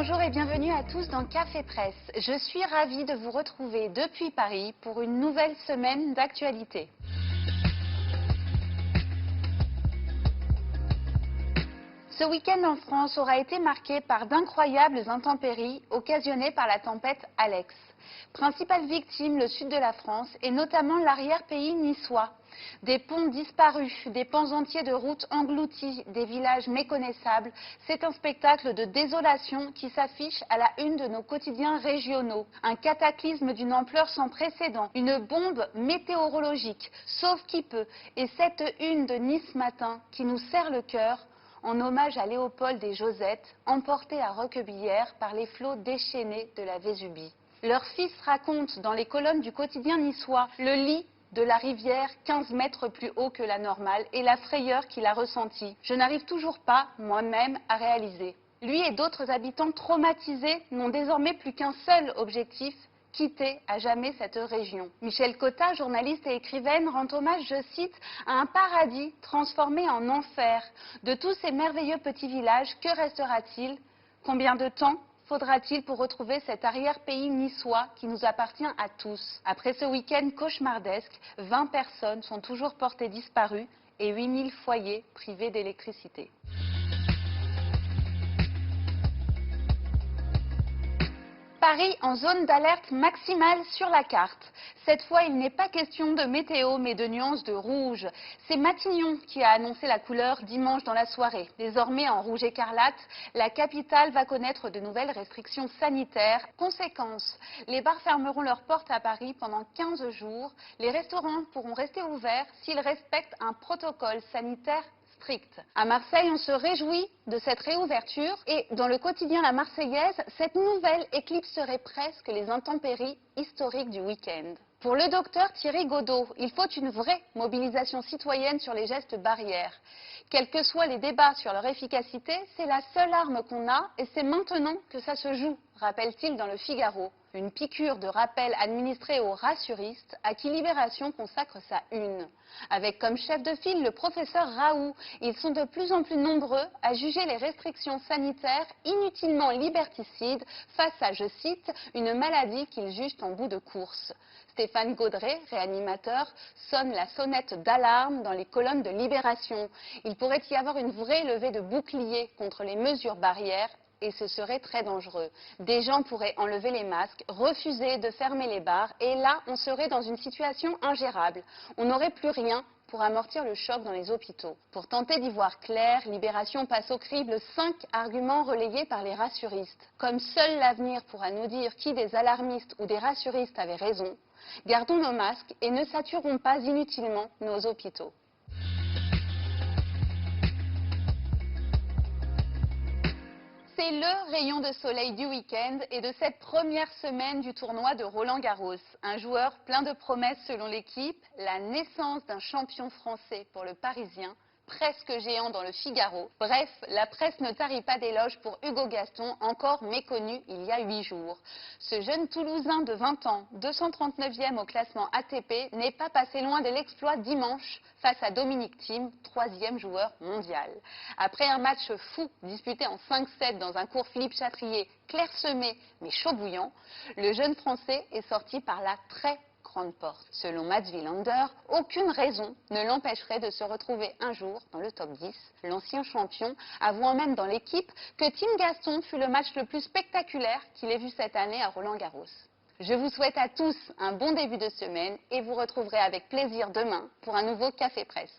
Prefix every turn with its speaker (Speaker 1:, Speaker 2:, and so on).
Speaker 1: Bonjour et bienvenue à tous dans Café Presse. Je suis ravie de vous retrouver depuis Paris pour une nouvelle semaine d'actualité. Ce week-end en France aura été marqué par d'incroyables intempéries occasionnées par la tempête Alex. Principale victime, le sud de la France et notamment l'arrière-pays niçois. Des ponts disparus, des pans entiers de routes engloutis, des villages méconnaissables. C'est un spectacle de désolation qui s'affiche à la une de nos quotidiens régionaux. Un cataclysme d'une ampleur sans précédent, une bombe météorologique, sauf qui peut. Et cette une de Nice Matin qui nous serre le cœur en hommage à Léopold et Josette, emportés à Roquebillière par les flots déchaînés de la Vésubie. Leur fils raconte dans les colonnes du quotidien niçois le lit de la rivière 15 mètres plus haut que la normale et la frayeur qu'il a ressentie. Je n'arrive toujours pas, moi-même, à réaliser. Lui et d'autres habitants traumatisés n'ont désormais plus qu'un seul objectif, quitter à jamais cette région. Michel Cotta, journaliste et écrivaine, rend hommage, je cite, à un paradis transformé en enfer. De tous ces merveilleux petits villages, que restera-t-il? Combien de temps faudra-t-il pour retrouver cet arrière-pays niçois qui nous appartient à tous? Après ce week-end cauchemardesque, 20 personnes sont toujours portées disparues et 8000 foyers privés d'électricité. Paris en zone d'alerte maximale sur la carte. Cette fois, il n'est pas question de météo, mais de nuances de rouge. C'est Matignon qui a annoncé la couleur dimanche dans la soirée. Désormais en rouge écarlate, la capitale va connaître de nouvelles restrictions sanitaires. Conséquence, les bars fermeront leurs portes à Paris pendant 15 jours. Les restaurants pourront rester ouverts s'ils respectent un protocole sanitaire strict. À Marseille, on se réjouit de cette réouverture et dans le quotidien La Marseillaise, cette nouvelle éclipserait presque les intempéries historiques du week-end. Pour le docteur Thierry Godot, il faut une vraie mobilisation citoyenne sur les gestes barrières. Quels que soient les débats sur leur efficacité, c'est la seule arme qu'on a et c'est maintenant que ça se joue, rappelle-t-il dans le Figaro. Une piqûre de rappel administrée aux rassuristes à qui Libération consacre sa une. Avec comme chef de file le professeur Raoult, ils sont de plus en plus nombreux à juger les restrictions sanitaires inutilement liberticides face à, je cite, une maladie qu'ils jugent en bout de course. Stéphane Gaudret, réanimateur, sonne la sonnette d'alarme dans les colonnes de Libération. Il pourrait y avoir une vraie levée de bouclier contre les mesures barrières et ce serait très dangereux. Des gens pourraient enlever les masques, refuser de fermer les bars et là, on serait dans une situation ingérable. On n'aurait plus rien pour amortir le choc dans les hôpitaux. Pour tenter d'y voir clair, Libération passe au crible 5 arguments relayés par les rassuristes. Comme seul l'avenir pourra nous dire qui des alarmistes ou des rassuristes avait raison, gardons nos masques et ne saturons pas inutilement nos hôpitaux. C'est le rayon de soleil du week-end et de cette première semaine du tournoi de Roland-Garros. Un joueur plein de promesses selon l'équipe, la naissance d'un champion français pour le Parisien, presque géant dans le Figaro. Bref, la presse ne tarit pas d'éloges pour Hugo Gaston, encore méconnu il y a 8 jours. Ce jeune Toulousain de 20 ans, 239e au classement ATP, n'est pas passé loin de l'exploit dimanche face à Dominic Thiem, 3e joueur mondial. Après un match fou disputé en 5-7 dans un cours Philippe Chatrier clairsemé mais chaud bouillant, le jeune Français est sorti par la très grande porte. Selon Mats Wilander, aucune raison ne l'empêcherait de se retrouver un jour dans le top 10. L'ancien champion avouant même dans l'équipe que Thiem Gaston fut le match le plus spectaculaire qu'il ait vu cette année à Roland-Garros. Je vous souhaite à tous un bon début de semaine et vous retrouverez avec plaisir demain pour un nouveau Café Presse.